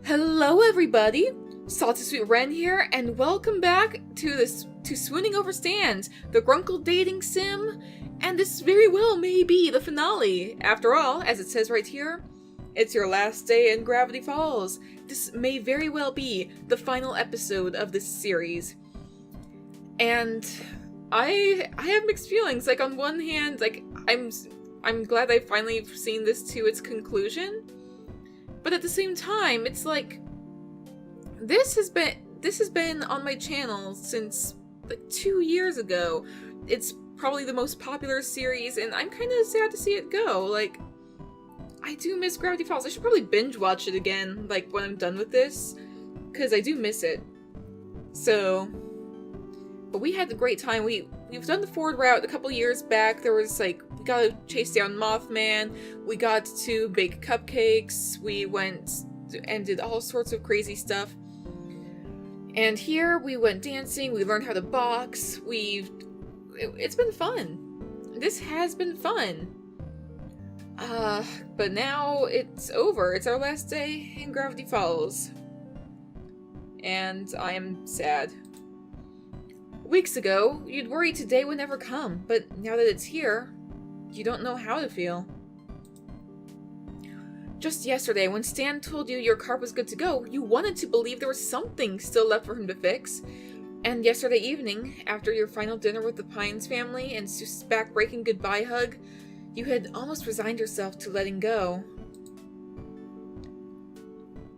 Hello everybody! Salty Sweet Ren here, and welcome back to Swooning Over Stans, the Grunkle dating sim, and this very well may be the finale. After all, as it says right here, it's your last day in Gravity Falls. This may very well be the final episode of this series. And I have mixed feelings. Like, on one hand, like, I'm glad I've finally seen this to its conclusion. But at the same time, it's like, this has been on my channel since like 2 years ago. It's probably the most popular series, and I'm kind of sad to see it go. Like, I do miss Gravity Falls. I should probably binge watch it again, like, when I'm done with this, because I do miss it. So, but we had a great time. We've done the forward route a couple years back. There was, like, we got to chase down Mothman, we got to bake cupcakes, we went and did all sorts of crazy stuff. And here, we went dancing, we learned how to box, it's been fun. This has been fun. But now it's over. It's our last day in Gravity Falls. And I am sad. Weeks ago, you'd worry today would never come, but now that it's here, you don't know how to feel. Just yesterday, when Stan told you your car was good to go, you wanted to believe there was something still left for him to fix. And yesterday evening, after your final dinner with the Pines family and Seuss's back-breaking goodbye hug, you had almost resigned yourself to letting go.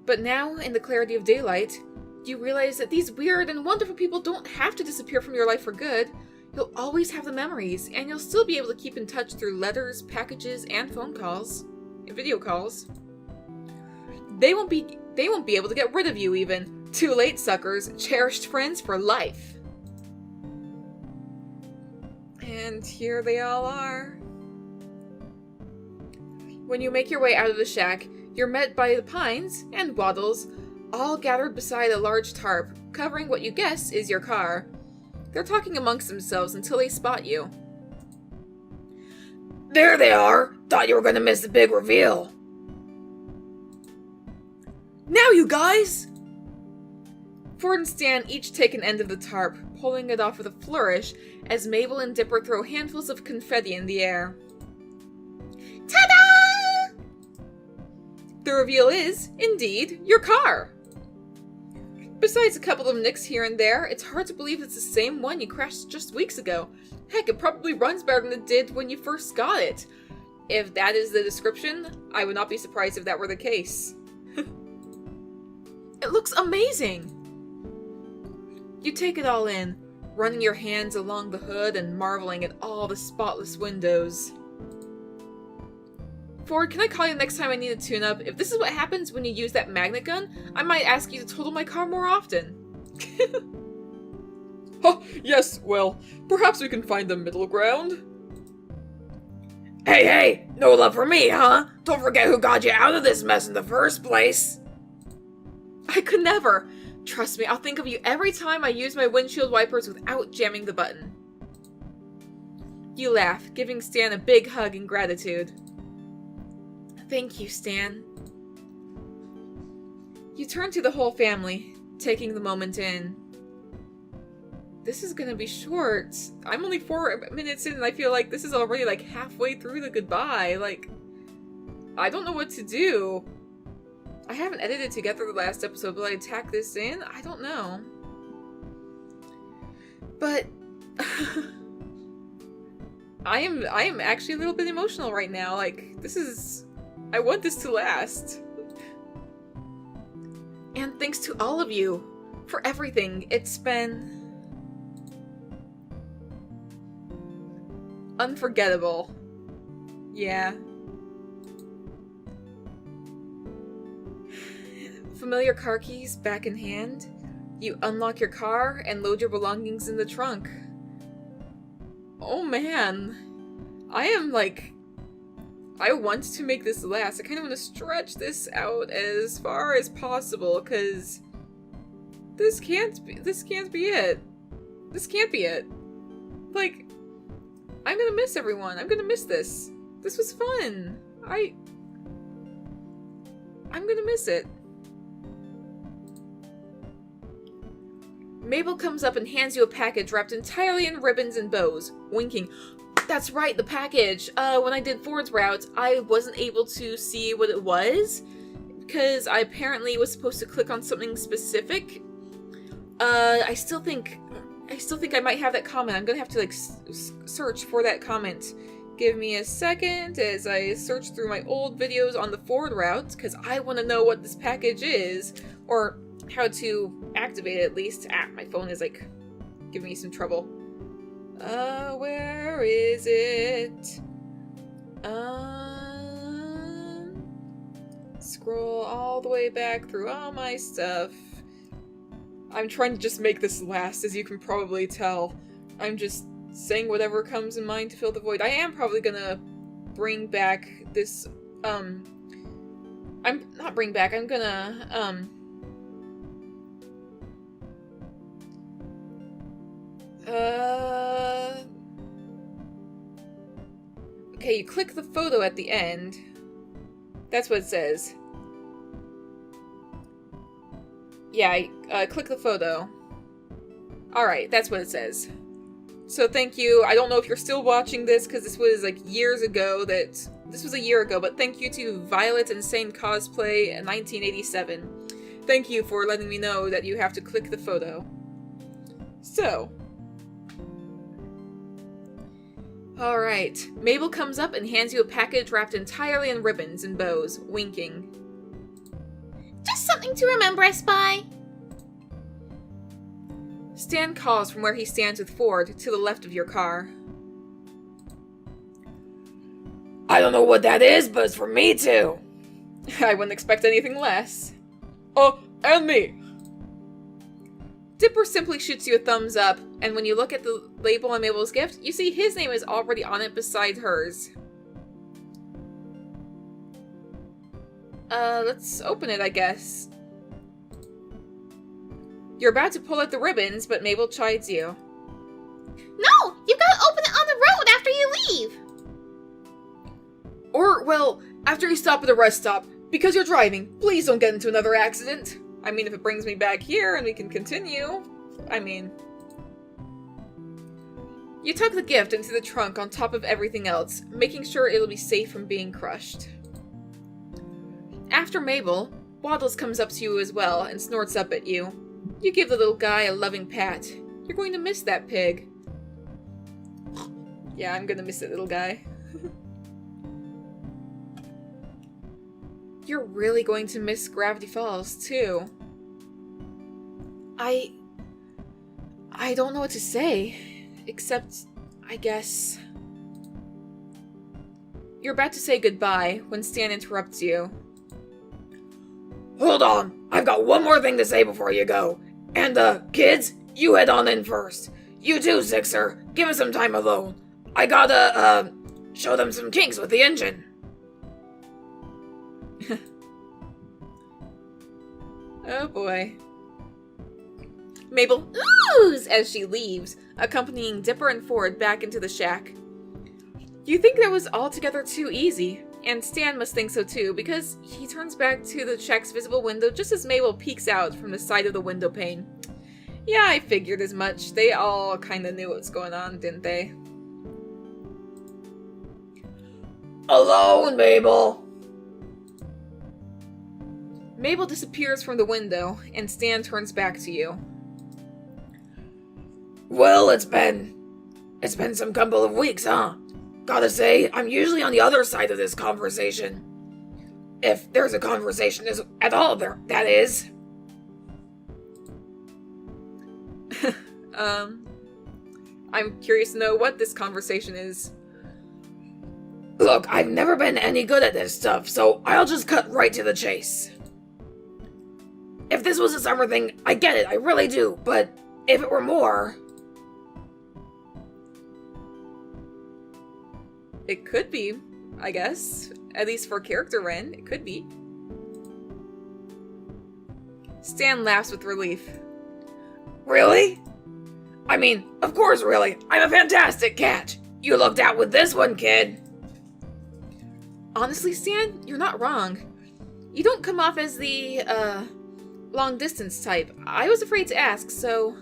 But now, in the clarity of daylight, you realize that these weird and wonderful people don't have to disappear from your life for good. You'll always have the memories, and you'll still be able to keep in touch through letters, packages, and phone calls. And video calls. They won't be able to get rid of you even. Too late, suckers. Cherished friends for life. And here they all are. When you make your way out of the shack, you're met by the Pines and Waddles, all gathered beside a large tarp, covering what you guess is your car. They're talking amongst themselves until they spot you. There they are! Thought you were gonna miss the big reveal. Now, you guys! Ford and Stan each take an end of the tarp, pulling it off with a flourish as Mabel and Dipper throw handfuls of confetti in the air. Ta-da! The reveal is, indeed, your car! Besides a couple of nicks here and there, it's hard to believe it's the same one you crashed just weeks ago. Heck, it probably runs better than it did when you first got it. If that is the description, I would not be surprised if that were the case. It looks amazing! You take it all in, running your hands along the hood and marveling at all the spotless windows. Ford, can I call you next time I need a tune-up? If this is what happens when you use that magnet gun, I might ask you to total my car more often. Oh, yes, well, perhaps we can find a middle ground. Hey, no love for me, huh? Don't forget who got you out of this mess in the first place. I could never. Trust me, I'll think of you every time I use my windshield wipers without jamming the button. You laugh, giving Stan a big hug in gratitude. Thank you, Stan. You turn to the whole family, taking the moment in. This is gonna be short. I'm only 4 minutes in and I feel like this is already like halfway through the goodbye. Like, I don't know what to do. I haven't edited together the last episode, but I tack this in? I don't know. But I am actually a little bit emotional right now. Like, I want this to last. And thanks to all of you for everything. It's been unforgettable. Yeah. Familiar car keys back in hand, you unlock your car and load your belongings in the trunk. Oh man. I want to make this last. I kind of want to stretch this out as far as possible, because this can't be it. This can't be it. Like, I'm gonna miss everyone. I'm gonna miss this. This was fun. I'm gonna miss it. Mabel comes up and hands you a package wrapped entirely in ribbons and bows, winking. That's right, the package. When I did Ford's route, I wasn't able to see what it was because I apparently was supposed to click on something specific. I still think I might have that comment. I'm gonna have to like search for that comment. Give me a second as I search through my old videos on the Ford route because I want to know what this package is or how to activate it at least. My phone is like giving me some trouble. Where is it? Scroll all the way back through all my stuff. I'm trying to just make this last, as you can probably tell. I'm just saying whatever comes in mind to fill the void. I am probably gonna bring back this, I'm gonna, okay, you click the photo at the end. That's what it says. Yeah, I click the photo. Alright, that's what it says. So thank you. I don't know if you're still watching this, because this was like years ago this was a year ago, but thank you to Violet Insane Cosplay in 1987. Thank you for letting me know that you have to click the photo. So. Alright, Mabel comes up and hands you a package wrapped entirely in ribbons and bows, winking. Just something to remember us by. Stan calls from where he stands with Ford to the left of your car. I don't know what that is, but it's for me too. I wouldn't expect anything less. Oh, and me! Dipper simply shoots you a thumbs up, and when you look at the label on Mabel's Gift, you see his name is already on it beside hers. Let's open it, I guess. You're about to pull out the ribbons, but Mabel chides you. No! You gotta open it on the road after you leave! Or, well, after you stop at a rest stop. Because you're driving, please don't get into another accident. I mean, if it brings me back here and we can continue. I mean... You tuck the gift into the trunk on top of everything else, making sure it'll be safe from being crushed. After Mabel, Waddles comes up to you as well and snorts up at you. You give the little guy a loving pat. You're going to miss that pig. Yeah, I'm gonna miss that little guy. You're really going to miss Gravity Falls, too. I don't know what to say. Except, I guess... You're about to say goodbye when Stan interrupts you. Hold on, I've got one more thing to say before you go. And, kids, you head on in first. You too, Sixer. Give us some time alone. I gotta, show them some kinks with the engine. Oh boy. Mabel oohs as she leaves, accompanying Dipper and Ford back into the shack. You think that was altogether too easy, and Stan must think so too, because he turns back to the shack's visible window just as Mabel peeks out from the side of the window pane. Yeah, I figured as much. They all kinda knew what was going on, didn't they? Alone, Mabel. Mabel disappears from the window, and Stan turns back to you. Well, it's been some couple of weeks, huh? Gotta say, I'm usually on the other side of this conversation. If there's a conversation at all there, that is. I'm curious to know what this conversation is. Look, I've never been any good at this stuff, so I'll just cut right to the chase. If this was a summer thing, I get it, I really do, but if it were more... It could be, I guess. At least for character Ren, it could be. Stan laughs with relief. Really? I mean, of course, really. I'm a fantastic catch. You lucked out with this one, kid. Honestly, Stan, you're not wrong. You don't come off as the, long-distance type. I was afraid to ask, so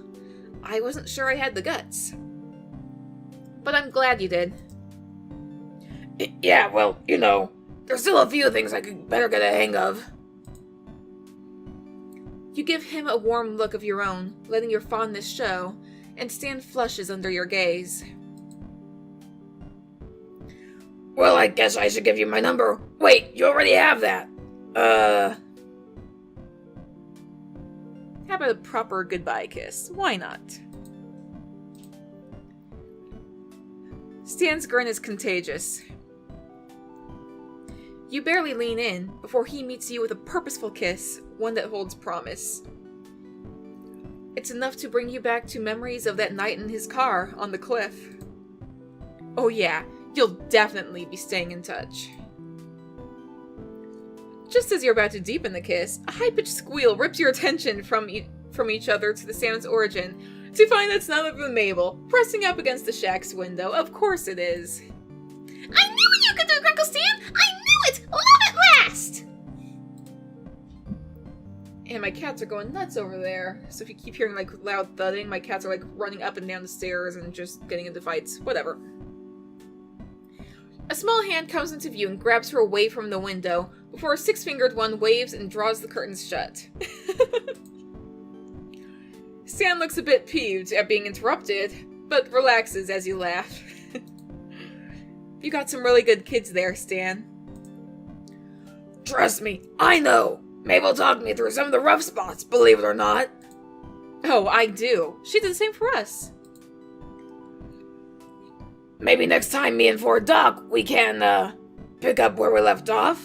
I wasn't sure I had the guts. But I'm glad you did. Yeah, well, you know, there's still a few things I could better get a hang of. You give him a warm look of your own, letting your fondness show, and Stan flushes under your gaze. Well, I guess I should give you my number. Wait, you already have that. How about a proper goodbye kiss? Why not? Stan's grin is contagious. You barely lean in before he meets you with a purposeful kiss, one that holds promise. It's enough to bring you back to memories of that night in his car on the cliff. Oh yeah, you'll definitely be staying in touch. Just as you're about to deepen the kiss, a high-pitched squeal rips your attention from each other to the sound's origin, to find it's none other than Mabel, pressing up against the shack's window. Of course it is. I knew you could do it, Grunkle Stan! I knew it! Love at last! And my cats are going nuts over there. So if you keep hearing like loud thudding, my cats are like running up and down the stairs and just getting into fights. Whatever. A small hand comes into view and grabs her away from the window, before a six-fingered one waves and draws the curtains shut. Stan looks a bit peeved at being interrupted, but relaxes as you laugh. You got some really good kids there, Stan. Trust me, I know. Mabel talked me through some of the rough spots, believe it or not. Oh, I do. She did the same for us. Maybe next time me and Ford Doc, we can, pick up where we left off.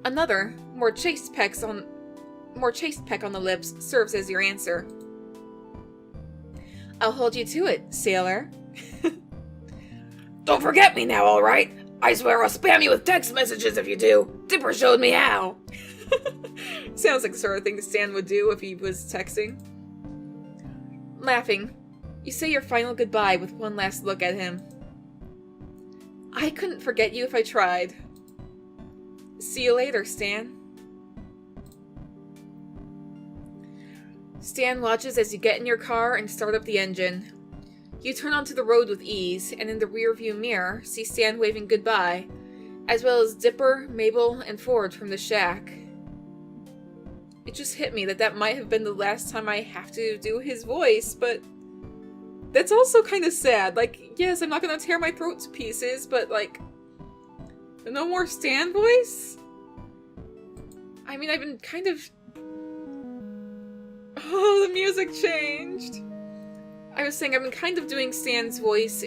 Another, more chaste peck on the lips serves as your answer. I'll hold you to it, sailor. Don't forget me now, alright? I swear I'll spam you with text messages if you do. Dipper showed me how. Sounds like the sort of thing Stan would do if he was texting. Laughing, you say your final goodbye with one last look at him. I couldn't forget you if I tried. See you later, Stan. Stan watches as you get in your car and start up the engine. You turn onto the road with ease, and in the rearview mirror, see Stan waving goodbye, as well as Dipper, Mabel, and Ford from the shack. It just hit me that might have been the last time I have to do his voice, but that's also kind of sad. Like, yes, I'm not gonna tear my throat to pieces, but like, no more Stan voice? I mean, I've been kind of... Oh, the music changed. I was saying I've been kind of doing Stan's voice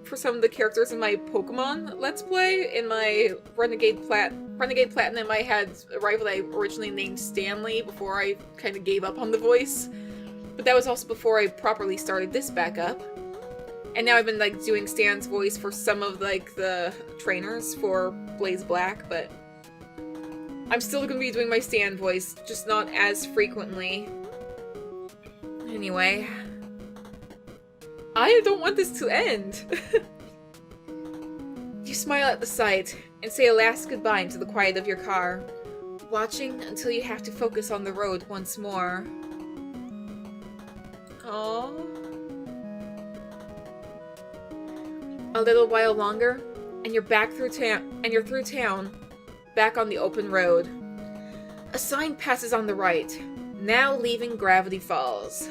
for some of the characters in my Pokemon Let's Play. In my Renegade Platinum, I had a rival I originally named Stanley before I kind of gave up on the voice. But that was also before I properly started this back up. And now I've been like doing Stan's voice for some of like the trainers for Blaze Black, but I'm still going to be doing my Stan voice, just not as frequently. Anyway, I don't want this to end. You smile at the sight and say a last goodbye into the quiet of your car, watching until you have to focus on the road once more. Aww. A little while longer, and you're back through town, back on the open road. A sign passes on the right, now leaving Gravity Falls.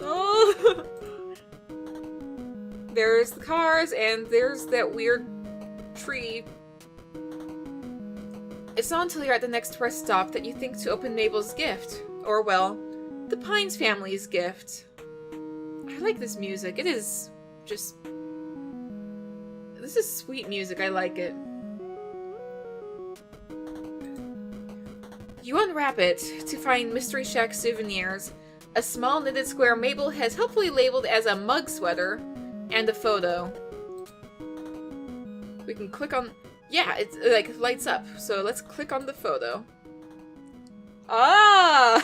Oh. There's the cars, and there's that weird tree. It's not until you're at the next rest stop that you think to open Mabel's gift, or well, the Pines family's gift. I like this music. It is just... This is sweet music. I like it. You unwrap it to find Mystery Shack souvenirs, a small knitted square Mabel has helpfully labeled as a mug sweater, and a photo. We can click on... Yeah, it like lights up, so let's click on the photo. Ah!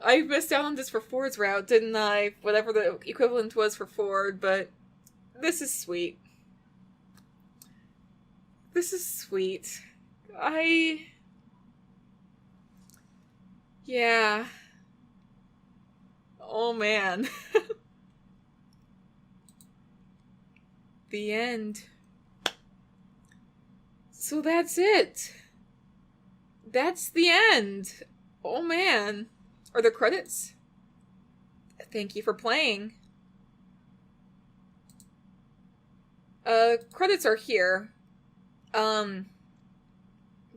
I missed out on this for Ford's route, didn't I? Whatever the equivalent was for Ford, but this is sweet. This is sweet. Yeah. Oh man. The end. So that's it. That's the end. Oh man. Are there credits? Thank you for playing. Credits are here.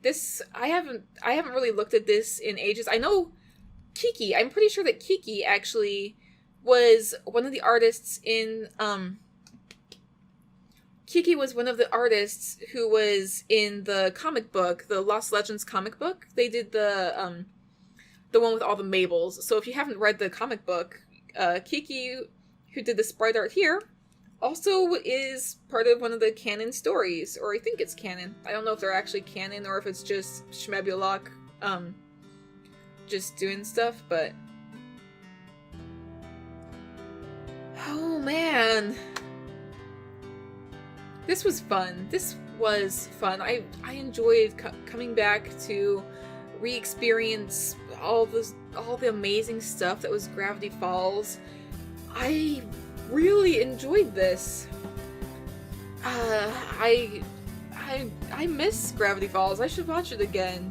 This I haven't really looked at this in ages. I know Kiki. I'm pretty sure that Kiki actually was one of the artists in Kiki was one of the artists who was in the comic book, the Lost Legends comic book. They did the one with all the Mabels. So if you haven't read the comic book, Kiki, who did the sprite art here, also is part of one of the canon stories, or I think it's canon. I don't know if they're actually canon or if it's just Schmebulok, just doing stuff, but... Oh man. This was fun. This was fun. I enjoyed coming back to re-experience all the amazing stuff that was Gravity Falls. I really enjoyed this. I miss Gravity Falls. I should watch it again.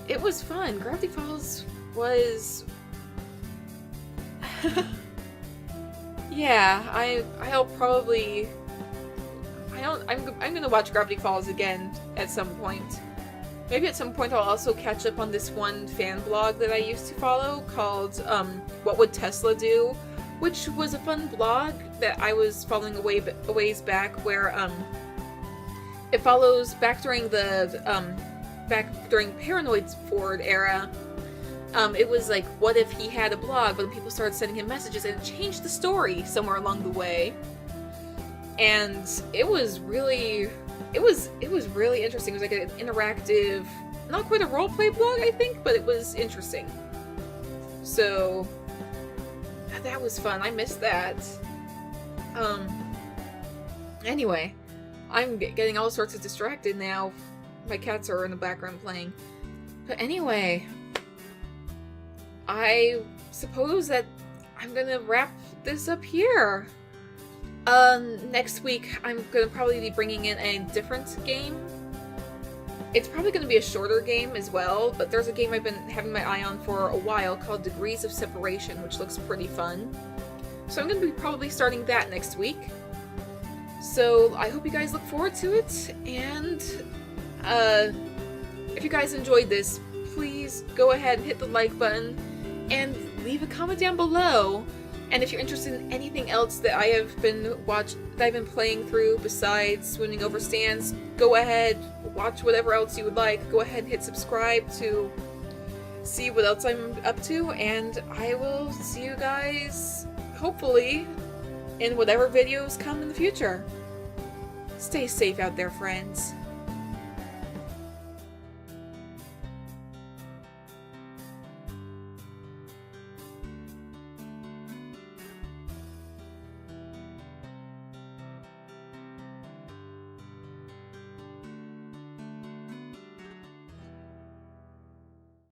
It was fun. Gravity Falls was... Yeah, I'll probably... I'm gonna watch Gravity Falls again at some point. Maybe at some point I'll also catch up on this one fan blog that I used to follow called What Would Tesla Do? Which was a fun blog that I was following a ways back, where it follows back during Paranoid Ford era. It was like, what if he had a blog, but people started sending him messages, and it changed the story somewhere along the way. And it was really interesting. It was like an interactive, not quite a roleplay blog, I think, but it was interesting. So that was fun. I missed that. Anyway, I'm getting all sorts of distracted now. My cats are in the background playing. But anyway, I suppose that I'm gonna wrap this up here. Next week, I'm gonna probably be bringing in a different game. It's probably gonna be a shorter game as well, but there's a game I've been having my eye on for a while called Degrees of Separation, which looks pretty fun. So I'm gonna be probably starting that next week. So I hope you guys look forward to it, and if you guys enjoyed this, please go ahead and hit the like button and leave a comment down below. And if you're interested in anything else that I've been playing through besides Swooning Over Stans, go ahead, watch whatever else you would like. Go ahead and hit subscribe to see what else I'm up to, and I will see you guys, hopefully, in whatever videos come in the future. Stay safe out there, friends.